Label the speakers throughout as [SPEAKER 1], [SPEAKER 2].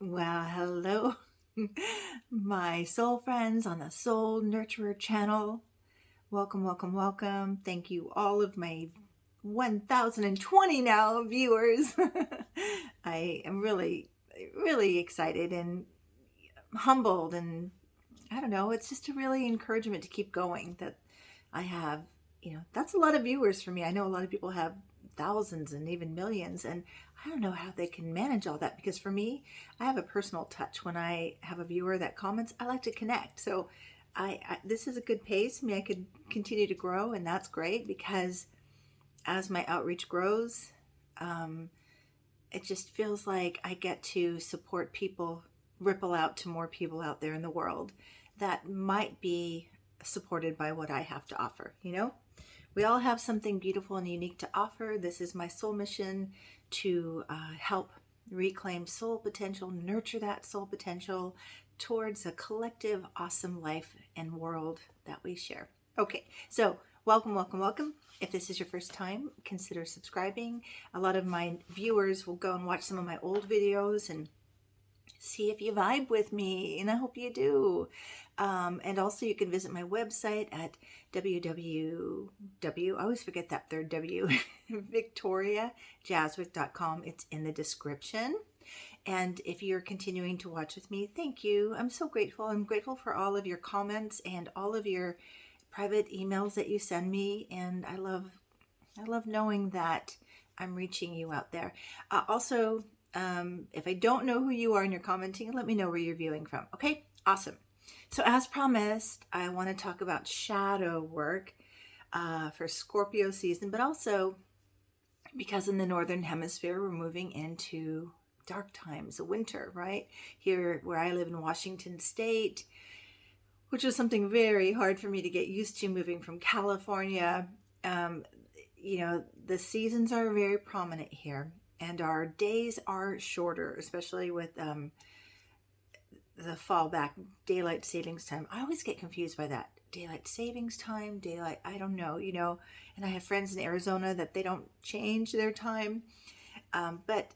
[SPEAKER 1] Well, hello, my soul friends on the Soul Nurturer channel. Welcome, welcome, welcome. Thank you, all of my 1,020 now viewers. I am really, really excited and humbled, and I don't know, it's just a really encouragement to keep going that I have, that's a lot of viewers for me. I know a lot of people have thousands and even millions, and I don't know how they can manage all that because for me, I have a personal touch. When I have a viewer that comments, I like to connect. So this is a good pace. I mean, I could continue to grow, and that's great because as my outreach grows, um, it just feels like I get to support people, ripple out to more people out there in the world that might be supported by what I have to offer. We all have something beautiful and unique to offer. This is my soul mission to help reclaim soul potential, nurture that soul potential towards a collective, awesome life and world that we share. Okay, so welcome, welcome, welcome. If this is your first time, consider subscribing. A lot of my viewers will go and watch some of my old videos and see if you vibe with me, and I hope you do. And also, you can visit my website at www. I always forget that third W, victoriajazwick.com. It's in the description. And if you're continuing to watch with me, thank you. I'm so grateful. I'm grateful for all of your comments and all of your private emails that you send me, and I love knowing that I'm reaching you out there. Also, if I don't know who you are and you're commenting, let me know where you're viewing from. Okay, awesome. So as promised, I want to talk about shadow work for Scorpio season, but also because in the Northern Hemisphere, we're moving into dark times, winter, right? Here where I live in Washington State, which was something very hard for me to get used to moving from California. The seasons are very prominent here, and our days are shorter, especially with the fallback daylight savings time. I always get confused by that. Daylight savings time, daylight, I don't know, and I have friends in Arizona that they don't change their time. But,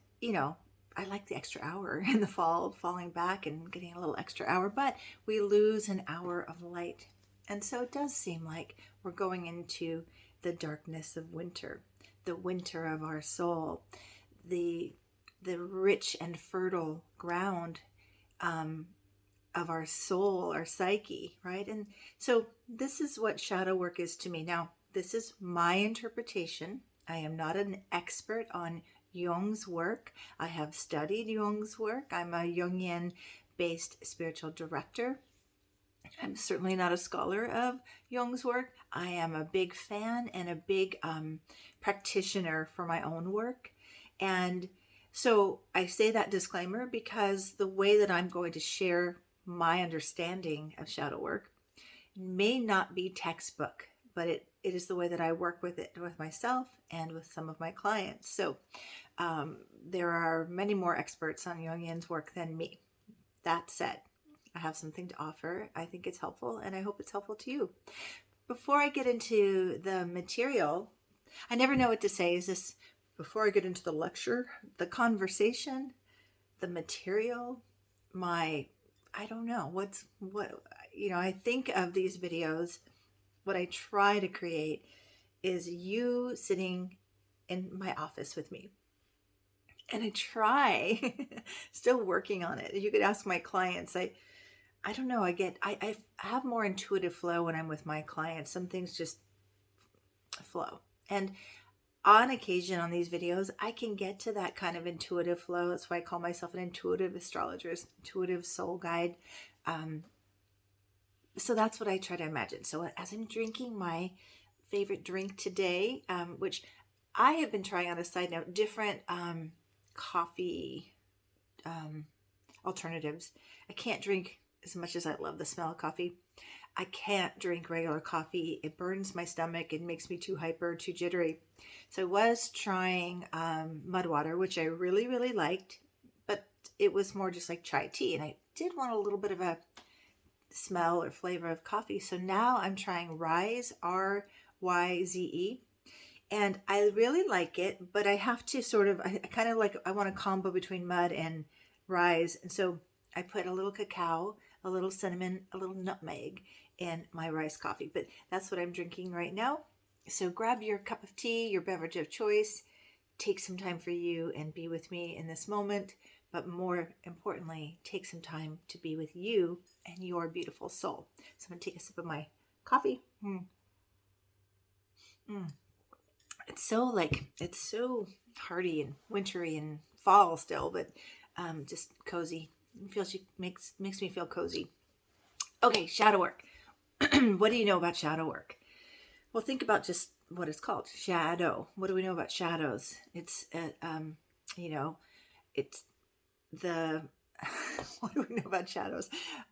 [SPEAKER 1] I like the extra hour in the fall, falling back and getting a little extra hour, but we lose an hour of light. And so it does seem like we're going into the darkness of winter, the winter of our soul, the rich and fertile ground of our soul, our psyche, right? And so this is what shadow work is to me. Now, this is my interpretation. I am not an expert on Jung's work. I have studied Jung's work. I'm a Jungian based spiritual director. I'm certainly not a scholar of Jung's work. I am a big fan and a big practitioner for my own work. And so I say that disclaimer because the way that I'm going to share my understanding of shadow work may not be textbook, but it is the way that I work with it with myself and with some of my clients. So there are many more experts on Jungian's work than me. That said, I have something to offer. I think it's helpful, and I hope it's helpful to you. Before I get into the material, I never know what to say. Is this before I get into the lecture, the conversation, the material, I don't know what, I think of these videos. What I try to create is you sitting in my office with me. And I try, still working on it. You could ask my clients. I don't know. I have more intuitive flow when I'm with my clients. Some things just flow. And on occasion on these videos, I can get to that kind of intuitive flow. That's why I call myself an intuitive astrologer, intuitive soul guide. So that's what I try to imagine. So as I'm drinking my favorite drink today, which I have been trying, on a side note, different coffee alternatives. I can't drink, as much as I love the smell of coffee, I can't drink regular coffee. It burns my stomach. It makes me too hyper, too jittery. So I was trying mud water, which I really, really liked, but it was more just like chai tea. And I did want a little bit of a smell or flavor of coffee. So now I'm trying Ryze, Ryze. And I really like it, but I have to I kind of like, I want a combo between mud and rise. And so I put a little cacao, a little cinnamon, a little nutmeg in my rice coffee. But that's what I'm drinking right now. So grab your cup of tea, your beverage of choice, take some time for you and be with me in this moment. But more importantly, take some time to be with you and your beautiful soul. So I'm going to take a sip of my coffee. Mm. It's so hearty and wintry and fall still, but just cozy. Makes me feel cozy. Okay, shadow work. What do you know about shadow work? Well, think about just what it's called, shadow. What do we know about shadows? You know, it's the what do we know about shadows?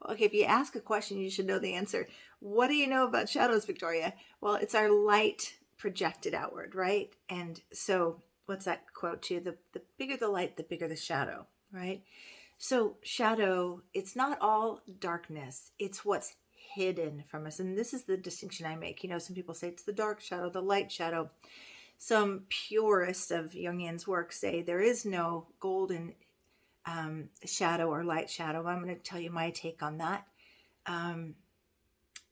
[SPEAKER 1] Okay, if you ask a question, you should know the answer. What do you know about shadows, Victoria? Well, it's our light projected outward, right? And so, what's that quote to? The bigger the light, the bigger the shadow, right? So, shadow, it's not all darkness, it's what's hidden from us. And this is the distinction I make. Some people say it's the dark shadow, the light shadow. Some purists of Jungian's work say there is no golden shadow or light shadow. I'm going to tell you my take on that.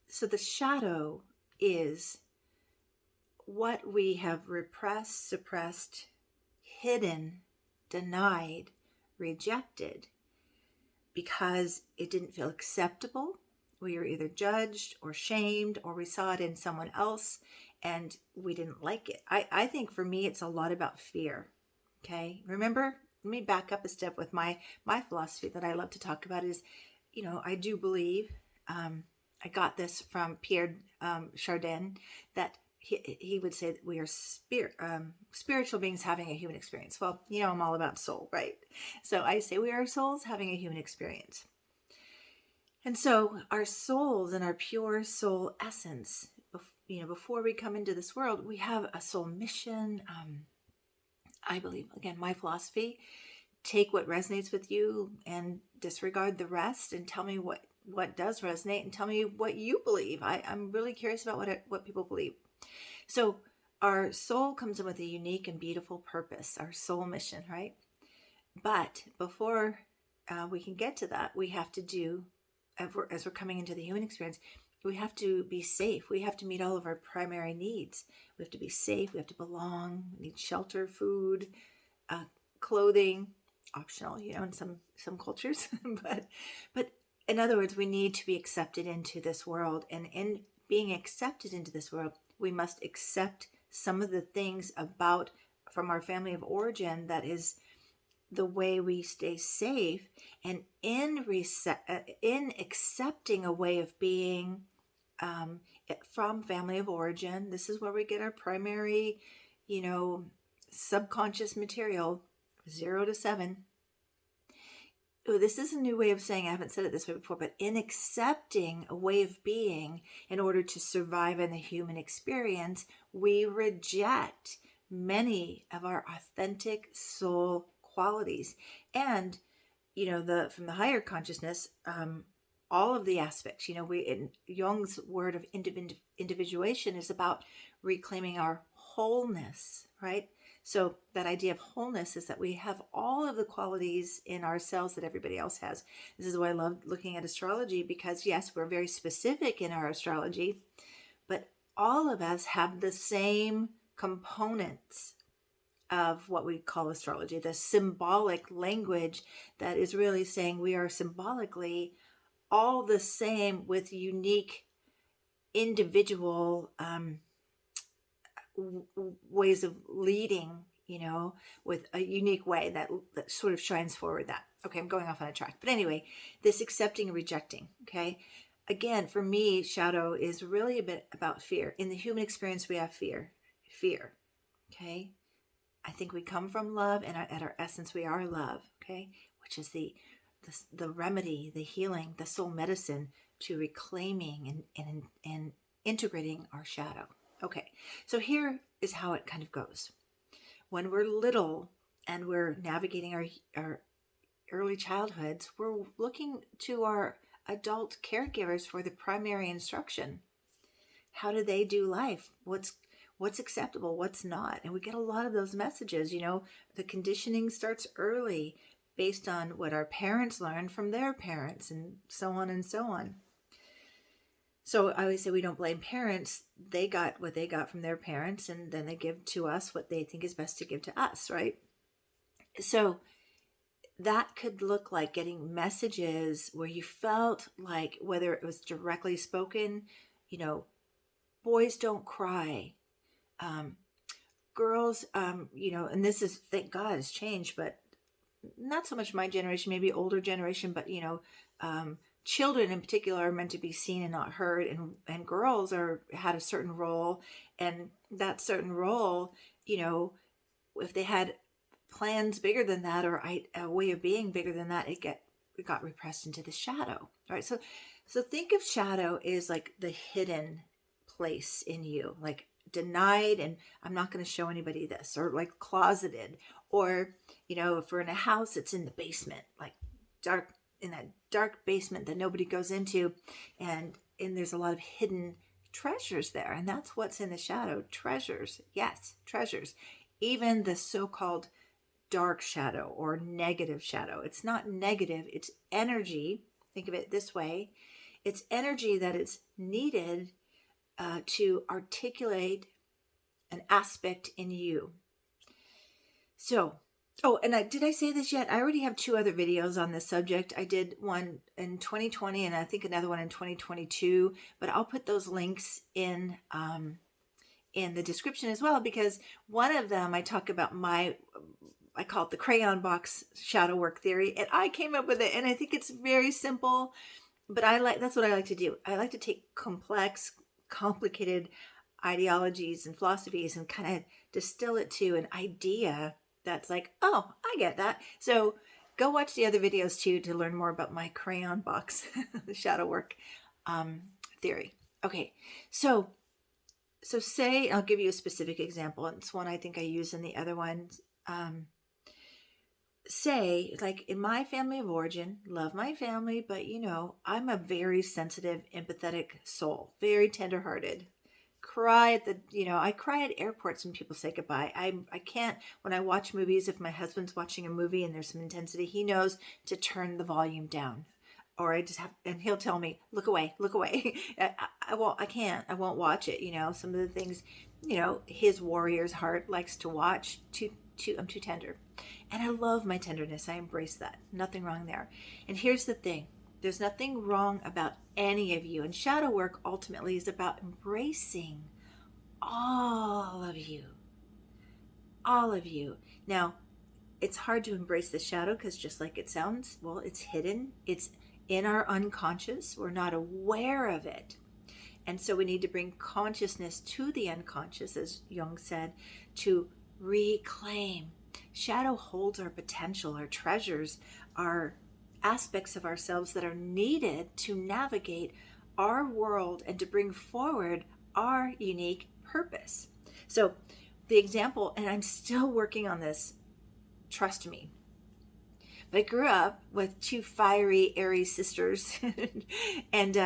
[SPEAKER 1] So the shadow is what we have repressed, suppressed, hidden, denied, rejected because it didn't feel acceptable. We were either judged or shamed, or we saw it in someone else and we didn't like it. I think for me, it's a lot about fear. Okay. Remember, let me back up a step with my philosophy that I love to talk about is, I do believe, I got this from Pierre Chardin, that he would say that we are spiritual beings having a human experience. Well, I'm all about soul, right? So I say we are souls having a human experience. And so our souls and our pure soul essence, before we come into this world, we have a soul mission. I believe, again, my philosophy, take what resonates with you and disregard the rest, and tell me what does resonate, and tell me what you believe. I'm really curious about what people believe. So our soul comes in with a unique and beautiful purpose, our soul mission, right? But before we can get to that, we have to do, as we're coming into the human experience, we have to be safe. We have to meet all of our primary needs. We have to be safe. We have to belong. We need shelter, food, clothing, optional, in some cultures. but in other words, we need to be accepted into this world. And in being accepted into this world, we must accept some of the things from our family of origin that is the way we stay safe. And in accepting a way of being from family of origin, this is where we get our primary, subconscious material, 0 to 7. This is a new way of saying, I haven't said it this way before, but in accepting a way of being in order to survive in the human experience, we reject many of our authentic soul qualities. And, from the higher consciousness, all of the aspects, in Jung's word of individuation is about reclaiming our wholeness, right? So that idea of wholeness is that we have all of the qualities in ourselves that everybody else has. This is why I love looking at astrology, because yes, we're very specific in our astrology, but all of us have the same components of what we call astrology, the symbolic language that is really saying we are symbolically all the same with unique individual ways of leading, with a unique way that sort of shines forward that. Okay, I'm going off on a track. But anyway, this accepting and rejecting, okay? Again, for me, shadow is really a bit about fear. In the human experience, we have fear, okay? I think we come from love, and at our essence, we are love, okay? Which is the remedy, the healing, the soul medicine to reclaiming and integrating our shadow. Okay, so here is how it kind of goes. When we're little and we're navigating our early childhoods, we're looking to our adult caregivers for the primary instruction. How do they do life? What's acceptable? What's not? And we get a lot of those messages. The conditioning starts early. based on what our parents learned from their parents, and so on and so on. So I always say we don't blame parents. They got what they got from their parents, and then they give to us what they think is best to give to us, right? So that could look like getting messages where you felt like, whether it was directly spoken, boys don't cry. Girls, and this is, thank God, has changed, but not so much my generation, maybe older generation, but children in particular are meant to be seen and not heard, and girls had a certain role, and that certain role, if they had plans bigger than that, or a way of being bigger than that, it got repressed into the shadow. All right, so think of shadow is like the hidden place in you, like denied, and I'm not going to show anybody this, or like closeted, or if we're in a house, it's in the basement, like dark, in that dark basement that nobody goes into, and there's a lot of hidden treasures there, and that's what's in the shadow. Treasures. Yes, treasures. Even the so-called dark shadow or negative shadow, it's not negative, it's energy. Think of it this way: it's energy that is needed to articulate an aspect in you. So, and did I say this yet? I already have 2 other videos on this subject. I did one in 2020 and I think another one in 2022, but I'll put those links in the description as well, because one of them I talk about I call it the crayon box shadow work theory, and I came up with it, and I think it's very simple, but that's what I like to do. I like to take complex, complicated ideologies and philosophies and kind of distill it to an idea that's like, oh, I get that. So go watch the other videos too to learn more about my crayon box, the shadow work theory. Okay, so say, I'll give you a specific example. It's one I think I use in the other ones. Say, like in my family of origin, love my family, but I'm a very sensitive, empathetic soul, very tenderhearted. I cry at airports when people say goodbye. I can't, when I watch movies, if my husband's watching a movie and there's some intensity, he knows to turn the volume down. Or I just have, and he'll tell me, look away. I won't watch it. Some of the things, his warrior's heart likes to watch. I'm too tender. And I love my tenderness. I embrace that. Nothing wrong there. And here's the thing. There's nothing wrong about any of you. And shadow work ultimately is about embracing all of you. All of you. Now, it's hard to embrace the shadow because just like it sounds, well, it's hidden. It's in our unconscious. We're not aware of it. And so we need to bring consciousness to the unconscious, as Jung said, to reclaim. Shadow holds our potential, our treasures, our aspects of ourselves that are needed to navigate our world and to bring forward our unique purpose. So the example, and I'm still working on this, trust me, but I grew up with 2 fiery Aries sisters and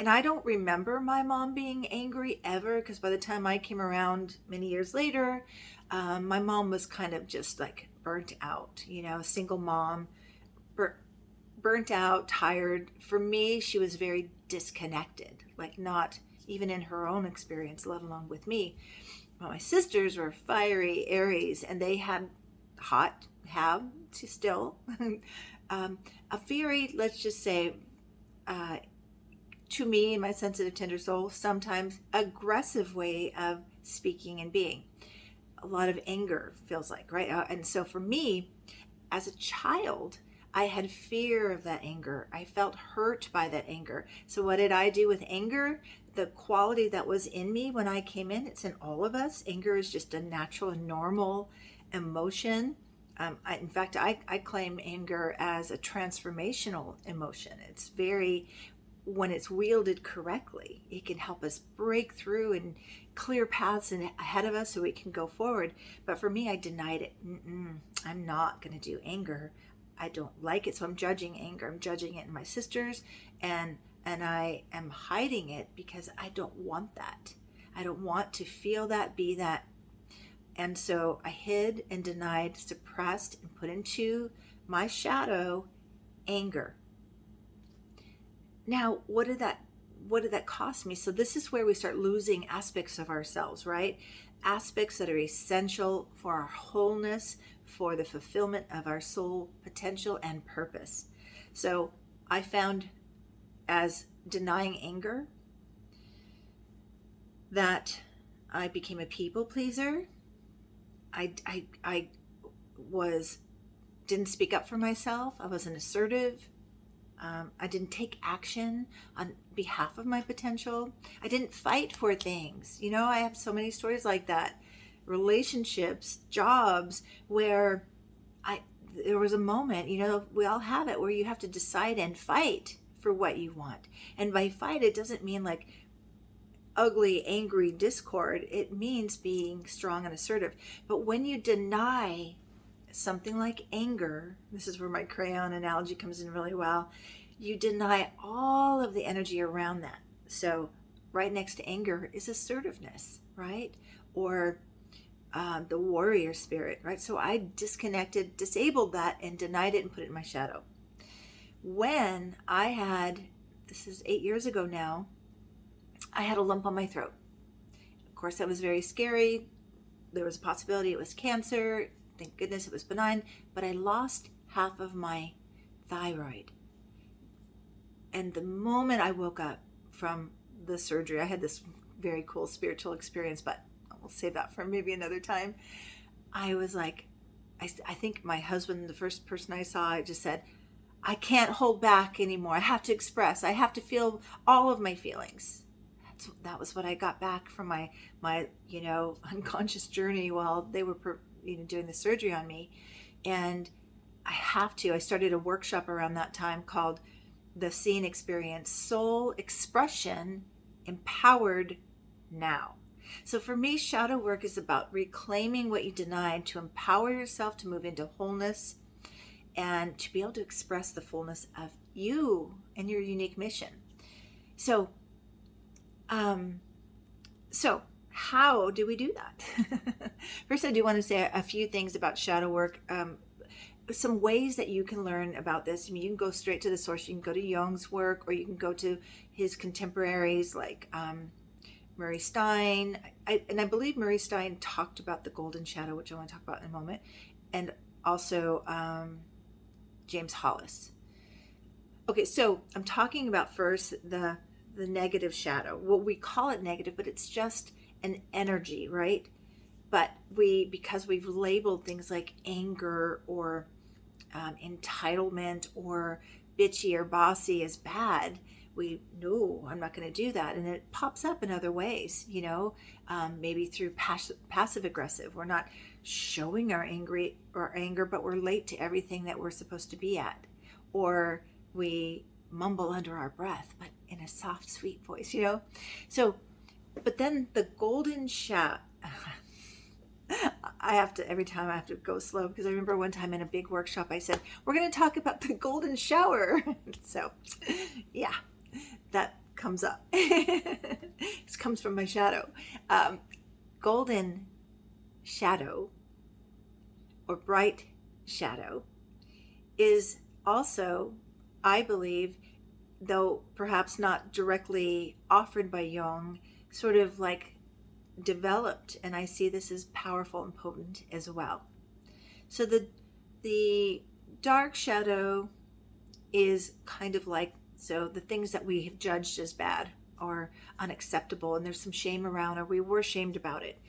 [SPEAKER 1] I don't remember my mom being angry ever, because by the time I came around many years later, my mom was kind of just like burnt out, single mom, burnt out, tired. For me, she was very disconnected, like not even in her own experience, let alone with me. But my sisters were fiery Aries, and they have still a very, let's just say, to me, my sensitive, tender soul, sometimes aggressive way of speaking and being. A lot of anger, feels like, right? And so for me, as a child, I had fear of that anger. I felt hurt by that anger. So what did I do with anger? The quality that was in me when I came in, it's in all of us. Anger is just a natural and normal emotion. In fact, I claim anger as a transformational emotion. It's very, when it's wielded correctly, it can help us break through and clear paths ahead of us so we can go forward. But for me, I denied it. I'm not going to do anger. I don't like it, so I'm judging anger. I'm judging it in my sisters, and I am hiding it because I don't want that. I don't want to feel that, be that. And so I hid and denied, suppressed, and put into my shadow, anger. Now, what did that cost me? So this is where we start losing aspects of ourselves, right? Aspects that are essential for our wholeness, for the fulfillment of our soul potential and purpose. So I found, as denying anger, that I became a people pleaser. I was didn't speak up for myself. I wasn't assertive. I didn't take action on behalf of my potential. I didn't fight for things. I have so many stories like that. Relationships, jobs, where there was a moment, we all have it, where you have to decide and fight for what you want. And by fight, it doesn't mean like ugly, angry discord. It means being strong and assertive. But when you deny something like anger, this is where my crayon analogy comes in really well, you deny all of the energy around that. So right next to anger is assertiveness, right? Or the warrior spirit, right? So I disabled that and denied it and put it in my shadow. When this is 8 years ago now, I had a lump on my throat. Of course, that was very scary. There was a possibility it was cancer. Thank goodness it was benign, but I lost half of my thyroid. And the moment I woke up from the surgery, I had this very cool spiritual experience, but we'll save that for maybe another time. I was like, I think my husband, the first person I saw, I just said, I can't hold back anymore. I have to express. I have to feel all of my feelings. That was what I got back from my unconscious journey while they were doing the surgery on me. And I started a workshop around that time called the Seeing Experience, Soul Expression Empowered Now. So for me, shadow work is about reclaiming what you denied to empower yourself to move into wholeness and to be able to express the fullness of you and your unique mission. So how do we do that? First, I do want to say a few things about shadow work. Some ways that you can learn about this. I mean, you can go straight to the source. You can go to Jung's work, or you can go to his contemporaries like Murray Stein. I believe Murray Stein talked about the golden shadow, which I want to talk about in a moment, and also James Hollis. Okay, so I'm talking about first the negative shadow. Well, we call it negative, but it's just an energy, right? But because we've labeled things like anger or entitlement or bitchy or bossy as bad, no, I'm not going to do that. And it pops up in other ways, maybe through passive aggressive. We're not showing our anger, but we're late to everything that we're supposed to be at. Or we mumble under our breath, but in a soft, sweet voice, So, but then the golden shadow, every time I have to go slow, because I remember one time in a big workshop, I said, we're going to talk about the golden shower. So yeah, that comes up. This comes from my shadow. Golden shadow or bright shadow is also, I believe, though perhaps not directly offered by Jung, sort of like developed, and I see this as powerful and potent as well. So the dark shadow is kind of like, so the things that we have judged as bad or unacceptable, and there's some shame around, or we were shamed about it,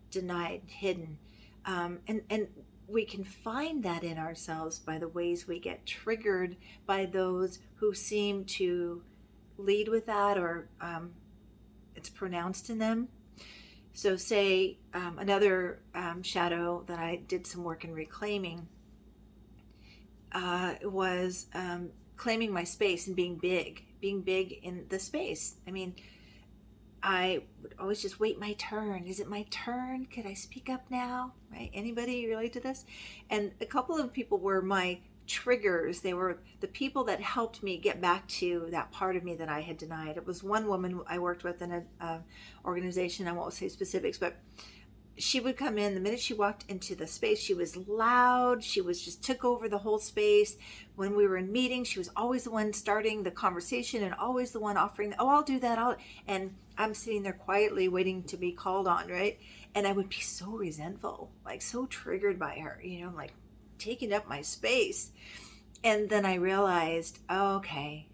[SPEAKER 1] denied, hidden, and we can find that in ourselves by the ways we get triggered by those who seem to lead with that, or it's pronounced in them. So say another shadow that I did some work in reclaiming was claiming my space and being big in the space. I mean, I would always just wait my turn. Is it my turn? Could I speak up now? Right? Anybody relate to this? And a couple of people were my triggers. They were the people that helped me get back to that part of me that I had denied. It was one woman I worked with in an organization. I won't say specifics, but she would come in. The minute she walked into the space, she was loud. She was just took over the whole space. When we were in meetings, she was always the one starting the conversation and always the one offering, oh, I'll do that. And I'm sitting there quietly waiting to be called on, right? And I would be so resentful, like so triggered by her, like taking up my space. And then I realized, oh, okay,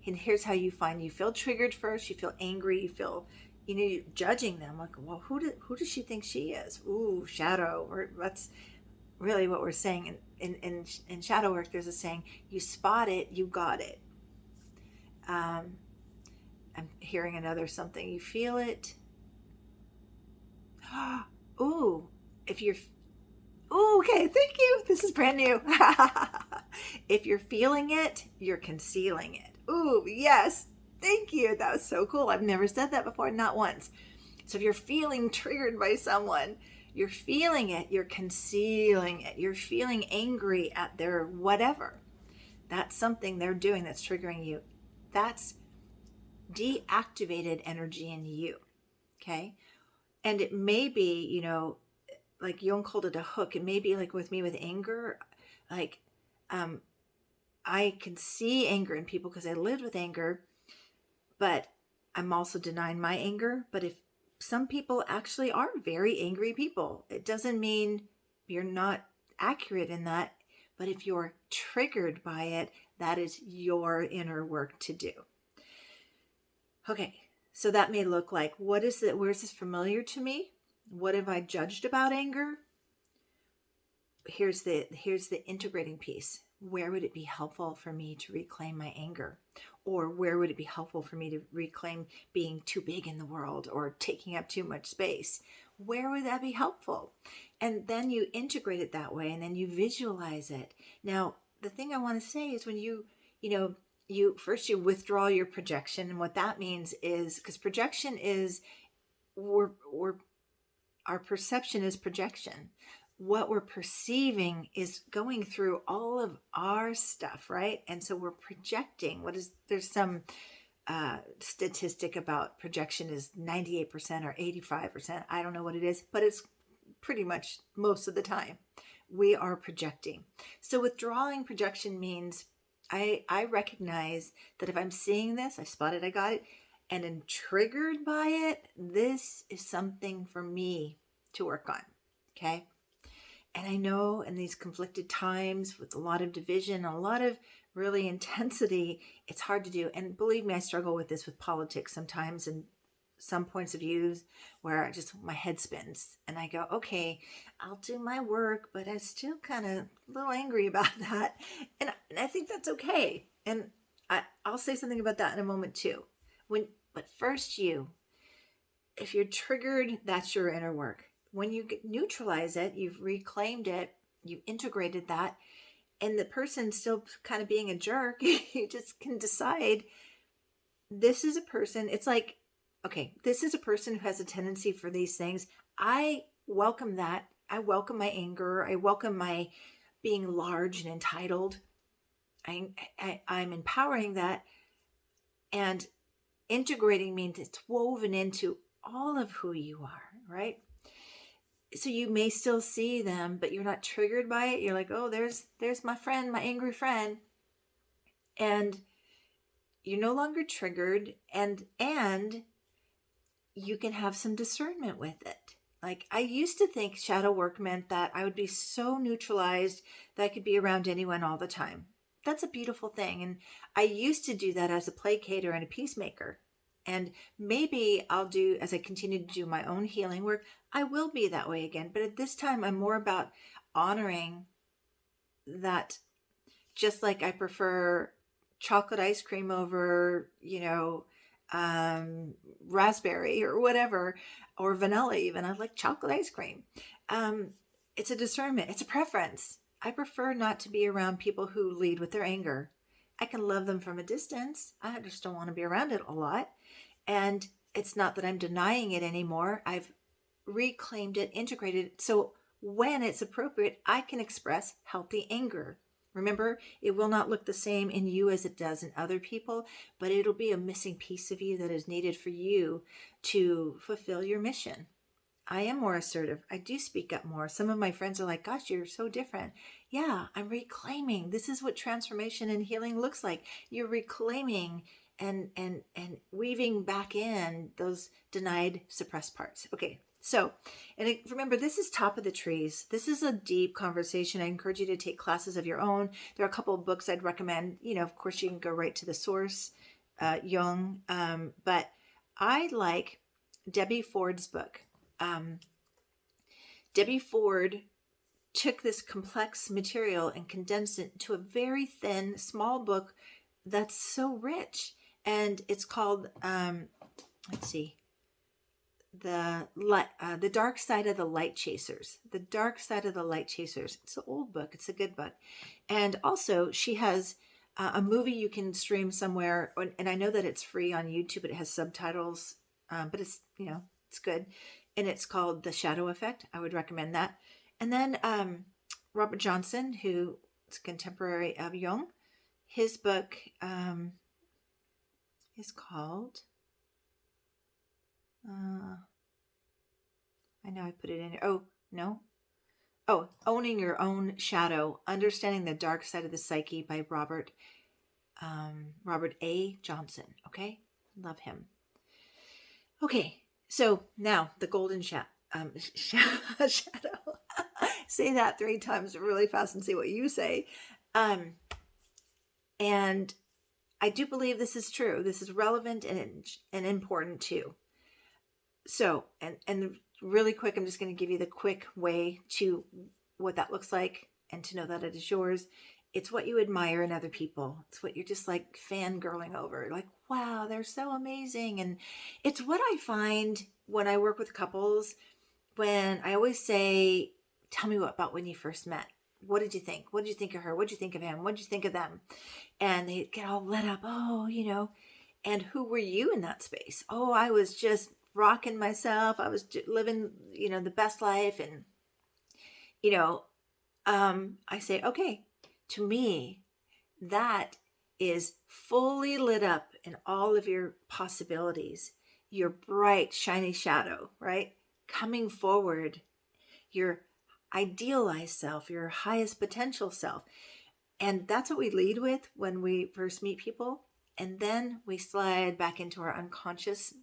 [SPEAKER 1] and here's how you feel triggered first, you feel angry, you feel, you're judging them, like, well, who does she think she is? Ooh, shadow. Or that's really what we're saying in shadow work. There's a saying, you spot it, you got it. um, I'm hearing another something, you feel it. Ooh, if you're, ooh, okay, thank you, this is brand new. If you're feeling it, you're concealing it. Ooh, yes. Thank you. That was so cool. I've never said that before, not once. So if you're feeling triggered by someone, you're feeling it, you're concealing it. You're feeling angry at their whatever. That's something they're doing that's triggering you. That's deactivated energy in you. Okay. And it may be, like Jung called it a hook. It may be like with me with anger, like, I can see anger in people because I lived with anger, but I'm also denying my anger. But if some people actually are very angry people, it doesn't mean you're not accurate in that. But if you're triggered by it, that is your inner work to do. Okay, so that may look like, what is it? Where is this familiar to me? What have I judged about anger? Here's the integrating piece. Where would it be helpful for me to reclaim my anger? Or where would it be helpful for me to reclaim being too big in the world or taking up too much space? Where would that be helpful? And then you integrate it that way, and then you visualize it. Now, the thing I want to say is, when you first you withdraw your projection, and what that means is, because projection is, we're our perception is projection. What we're perceiving is going through all of our stuff, right? And so we're projecting. There's some statistic about projection is 98% or 85%. I don't know what it is, but it's pretty much most of the time we are projecting. So withdrawing projection means I recognize that if I'm seeing this, I spot it, I got it, and am triggered by it, this is something for me to work on. Okay. And I know in these conflicted times with a lot of division, a lot of really intensity, it's hard to do. And believe me, I struggle with this with politics sometimes, and some points of views where my head spins and I go, okay, I'll do my work, but I'm still kind of a little angry about that. And I think that's okay. And I'll say something about that in a moment too. But first, if you're triggered, that's your inner work. When you neutralize it, you've reclaimed it, you've integrated that, and the person's still kind of being a jerk, you just can decide, this is a person, it's like, okay, this is a person who has a tendency for these things. I welcome that. I welcome my anger. I welcome my being large and entitled. I'm empowering that, and integrating means it's woven into all of who you are, right? So you may still see them, but you're not triggered by it. You're like, oh, there's my friend, my angry friend. And you're no longer triggered, and you can have some discernment with it. Like, I used to think shadow work meant that I would be so neutralized that I could be around anyone all the time. That's a beautiful thing. And I used to do that as a placater and a peacemaker. And maybe I'll do, as I continue to do my own healing work, I will be that way again. But at this time, I'm more about honoring that, just like I prefer chocolate ice cream over, raspberry or whatever, or vanilla even. I like chocolate ice cream. It's a discernment. It's a preference. I prefer not to be around people who lead with their anger. I can love them from a distance. I just don't want to be around it a lot. And it's not that I'm denying it anymore. I've reclaimed it, integrated it. So when it's appropriate, I can express healthy anger. Remember, it will not look the same in you as it does in other people, but it'll be a missing piece of you that is needed for you to fulfill your mission. I am more assertive. I do speak up more. Some of my friends are like, gosh, you're so different. Yeah, I'm reclaiming. This is what transformation and healing looks like. You're reclaiming and weaving back in those denied, suppressed parts. Okay. So, remember, this is top of the trees. This is a deep conversation. I encourage you to take classes of your own. There are a couple of books I'd recommend. Of course, you can go right to the source, Jung. But I like Debbie Ford's book. um, Debbie Ford took this complex material and condensed it into a very thin, small book that's so rich. And it's called, let's see, the Dark Side of the Light Chasers. The Dark Side of the Light Chasers. It's an old book. It's a good book. And also, she has a movie you can stream somewhere, and I know that it's free on YouTube. It has subtitles, but it's good. And it's called The Shadow Effect. I would recommend that. And then Robert Johnson, who is contemporary of Jung, his book is called, I know I put it in here. Oh, no. Oh, Owning Your Own Shadow, Understanding the Dark Side of the Psyche by Robert A. Johnson. Okay? Love him. Okay, so now the golden shadow. Say that 3 times really fast and see what you say. And I do believe this is true. This is relevant and important too. So, and really quick, I'm just going to give you the quick way to what that looks like and to know that it is yours. It's what you admire in other people. It's what you're just like fangirling over. Like, wow, they're so amazing. And it's what I find when I work with couples, when I always say, tell me about when you first met. What did you think? What did you think of her? What did you think of him? What did you think of them? And they get all lit up. Oh, and who were you in that space? Oh, I was just rocking myself. I was living, the best life. And, I say, okay, to me, that is fully lit up in all of your possibilities, your bright, shiny shadow, right? Coming forward, your idealized self, your highest potential self. And that's what we lead with when we first meet people. And then we slide back into our unconscious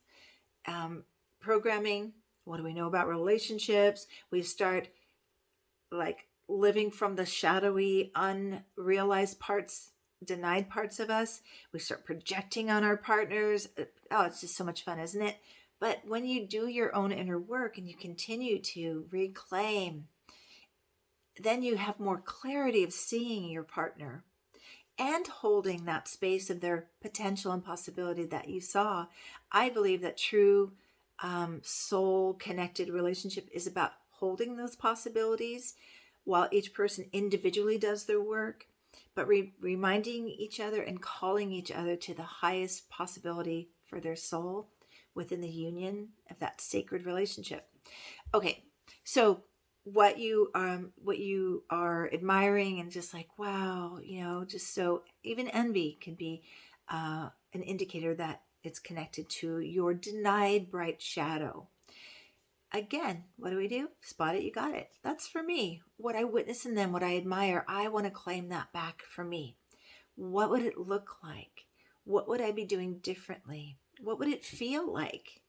[SPEAKER 1] programming. What do we know about relationships? We start like living from the shadowy, unrealized parts, denied parts of us. We start projecting on our partners. Oh, it's just so much fun, isn't it? But when you do your own inner work and you continue to reclaim, then you have more clarity of seeing your partner and holding that space of their potential and possibility that you saw. I believe that true soul-connected relationship is about holding those possibilities while each person individually does their work, but reminding each other and calling each other to the highest possibility for their soul within the union of that sacred relationship. Okay, so what you are admiring and just like, wow, just so even envy can be an indicator that it's connected to your denied bright shadow. Again, what do? Spot it, you got it. That's for me. What I witness in them, what I admire, I want to claim that back for me. What would it look like? What would I be doing differently? What would it feel like?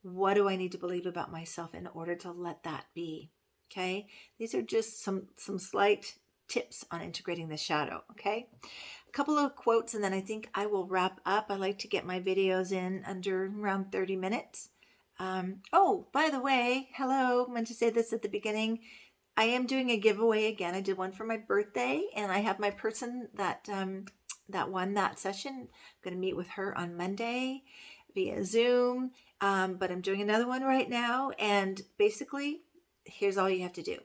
[SPEAKER 1] What do I need to believe about myself in order to let that be? Okay, these are just some slight tips on integrating the shadow. Okay, a couple of quotes and then I think I will wrap up. I like to get my videos in under around 30 minutes. Oh, by the way, hello, I meant to say this at the beginning. I am doing a giveaway again. I did one for my birthday and I have my person that won that session. I'm going to meet with her on Monday via Zoom. But I'm doing another one right now. And basically, here's all you have to do.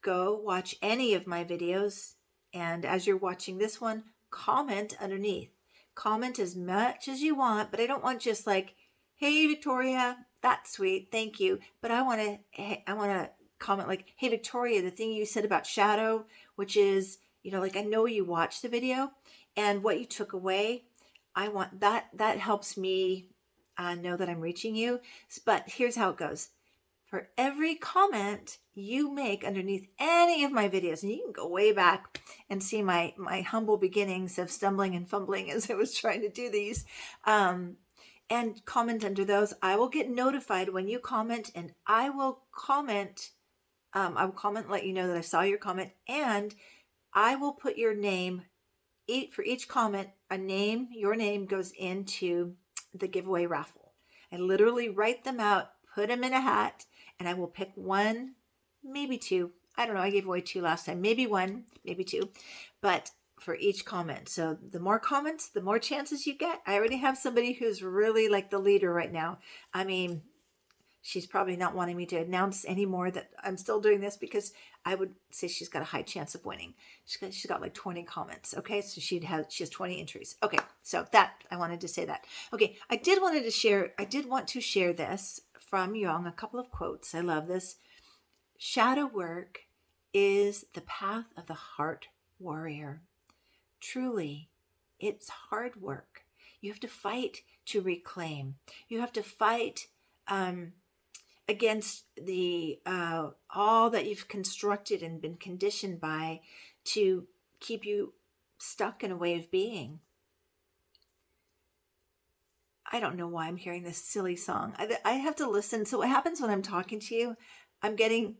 [SPEAKER 1] Go watch any of my videos. And as you're watching this one, comment underneath. Comment as much as you want, but I don't want just like, hey, Victoria, that's sweet. Thank you. But I want to comment like, hey, Victoria, the thing you said about shadow, which is, like I know you watched the video and what you took away. I want that helps me know that I'm reaching you. But here's how it goes. for every comment you make underneath any of my videos. And you can go way back and see my humble beginnings of stumbling and fumbling as I was trying to do these. And comment under those. I will get notified when you comment, and I will comment. I will comment, let you know that I saw your comment, and I will put your name for each comment. Your name goes into the giveaway raffle. I literally write them out, put them in a hat, and I will pick one, maybe two. I don't know. I gave away two last time. Maybe one, maybe two, but for each comment. So the more comments, the more chances you get. I already have somebody who's really like the leader right now. I mean, she's probably not wanting me to announce anymore that I'm still doing this, because I would say she's got a high chance of winning. She's got like 20 comments. Okay. So she has 20 entries. Okay. So that, I wanted to say that. Okay. I did want to share this from Jung, a couple of quotes. I love this. Shadow work is the path of the heart warrior. Truly, it's hard work. You have to fight to reclaim. You have to fight against the all that you've constructed and been conditioned by to keep you stuck in a way of being. I don't know why I'm hearing this silly song. I have to listen. So what happens when I'm talking to you, I'm getting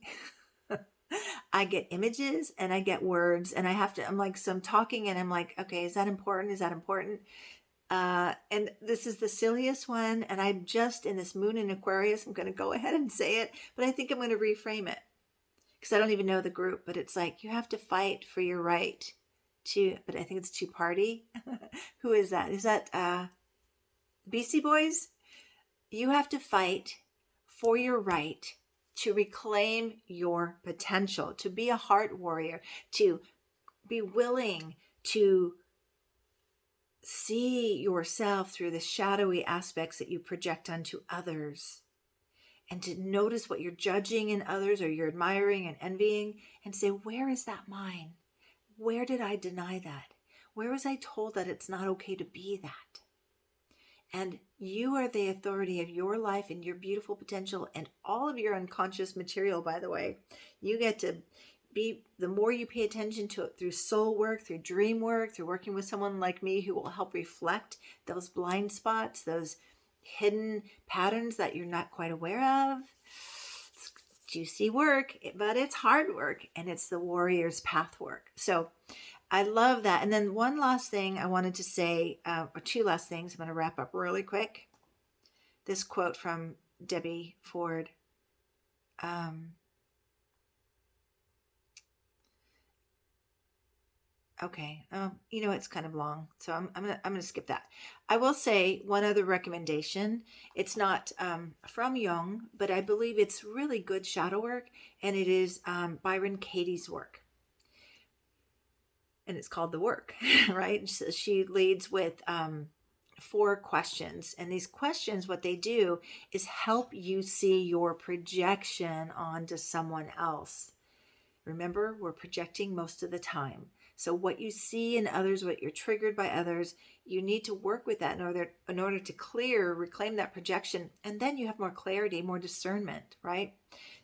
[SPEAKER 1] I get images and I get words, and I'm like, so I'm talking and I'm like, okay, is that important? Is that important? And this is the silliest one. And I'm just in this moon in Aquarius. I'm going to go ahead and say it, but I think I'm going to reframe it because I don't even know the group, but it's like, you have to fight for your right to, but I think it's to party. Who is that? Is that, Beastie Boys? You have to fight for your right to reclaim your potential, to be a heart warrior, to be willing to see yourself through the shadowy aspects that you project onto others, and to notice what you're judging in others or you're admiring and envying, and say, where is that mine? Where did I deny that? Where was I told that it's not okay to be that? And you are the authority of your life and your beautiful potential and all of your unconscious material, by the way. You get to be, the more you pay attention to it through soul work, through dream work, through working with someone like me who will help reflect those blind spots, those hidden patterns that you're not quite aware of. It's juicy work, but it's hard work, and it's the warrior's path work. So I love that. And then one last thing I wanted to say, or two last things. I'm going to wrap up really quick. This quote from Debbie Ford. Okay. It's kind of long, so I'm gonna skip that. I will say one other recommendation. It's not from Jung, but I believe it's really good shadow work, and it is Byron Katie's work. And it's called The Work, right? So she leads with 4 questions. And these questions, what they do is help you see your projection onto someone else. Remember, we're projecting most of the time. So what you see in others, what you're triggered by others, you need to work with that in order to reclaim that projection. And then you have more clarity, more discernment, right?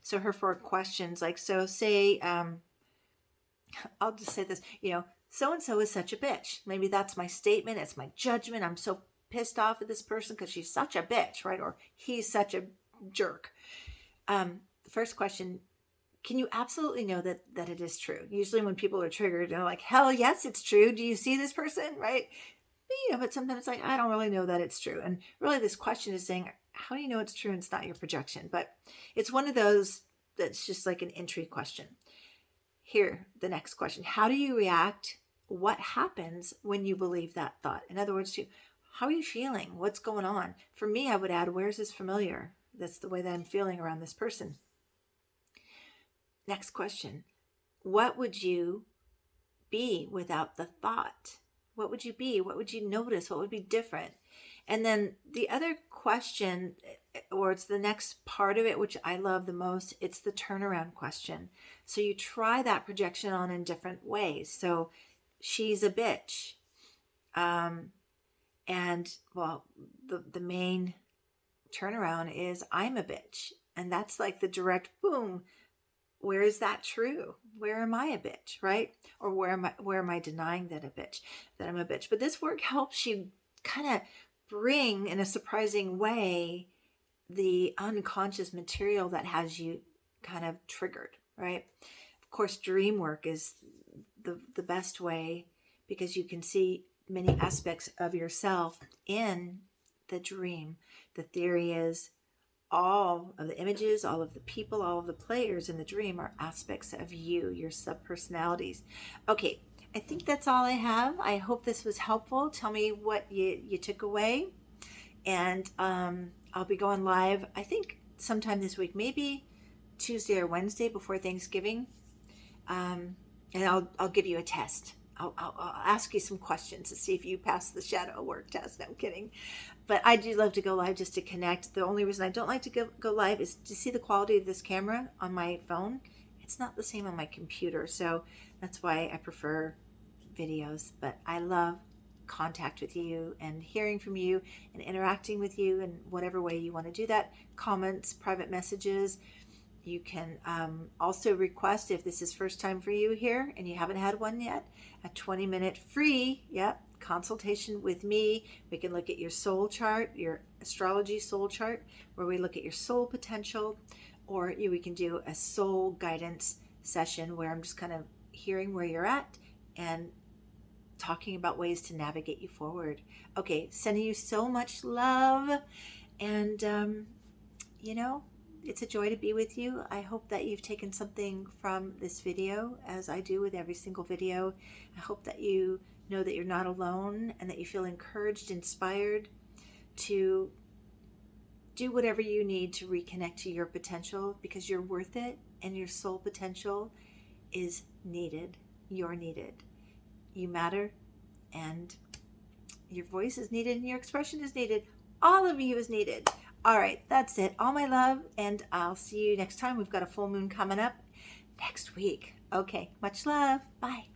[SPEAKER 1] So her 4 questions, like, so say, I'll just say this, so-and-so is such a bitch. Maybe that's my statement. It's my judgment. I'm so pissed off at this person because she's such a bitch, right? Or he's such a jerk. The first question, can you absolutely know that it is true? Usually when people are triggered, they're like, hell yes, it's true. Do you see this person, right? But sometimes it's like, I don't really know that it's true. And really this question is saying, how do you know it's true and it's not your projection? But it's one of those that's just like an entry question. Here, the next question. How do you react? What happens when you believe that thought? In other words, how are you feeling? What's going on? For me, I would add, where's this familiar? That's the way that I'm feeling around this person. Next question. What would you be without the thought? What would you be? What would you notice? What would be different? And then the other question, or it's the next part of it, which I love the most, it's the turnaround question. So you try that projection on in different ways. So she's a bitch. And well, the main turnaround is I'm a bitch. And that's like the direct boom. Where is that true? Where am I a bitch, right? Or where am I denying that I'm a bitch? But this work helps you kind of bring in a surprising way the unconscious material that has you kind of triggered, right? Of course, dream work is the best way because you can see many aspects of yourself in the dream. The theory is all of the images, all of the people, all of the players in the dream are aspects of you, your subpersonalities. Okay, I think that's all I have. I hope this was helpful. Tell me what you took away. And I'll be going live, I think, sometime this week, maybe Tuesday or Wednesday before Thanksgiving. And I'll give you a test. I'll ask you some questions to see if you pass the shadow work test. No, I'm kidding. But I do love to go live just to connect. The only reason I don't like to go live is to see the quality of this camera on my phone. It's not the same on my computer. So that's why I prefer videos. But I love contact with you and hearing from you and interacting with you in whatever way you want to do that. Comments, private messages. You can also request, if this is first time for you here and you haven't had one yet, a 20-minute free consultation with me. We can look at your soul chart, your astrology soul chart, where we look at your soul potential, or we can do a soul guidance session where I'm just kind of hearing where you're at and talking about ways to navigate you forward. Okay, sending you so much love, and it's a joy to be with you. I hope that you've taken something from this video, as I do with every single video. I hope that you know that you're not alone and that you feel encouraged, inspired to do whatever you need to reconnect to your potential, because you're worth it and your soul potential is needed. You're needed. You matter, and your voice is needed and your expression is needed. All of you is needed. All right, that's it. All my love, and I'll see you next time. We've got a full moon coming up next week. Okay, much love. Bye.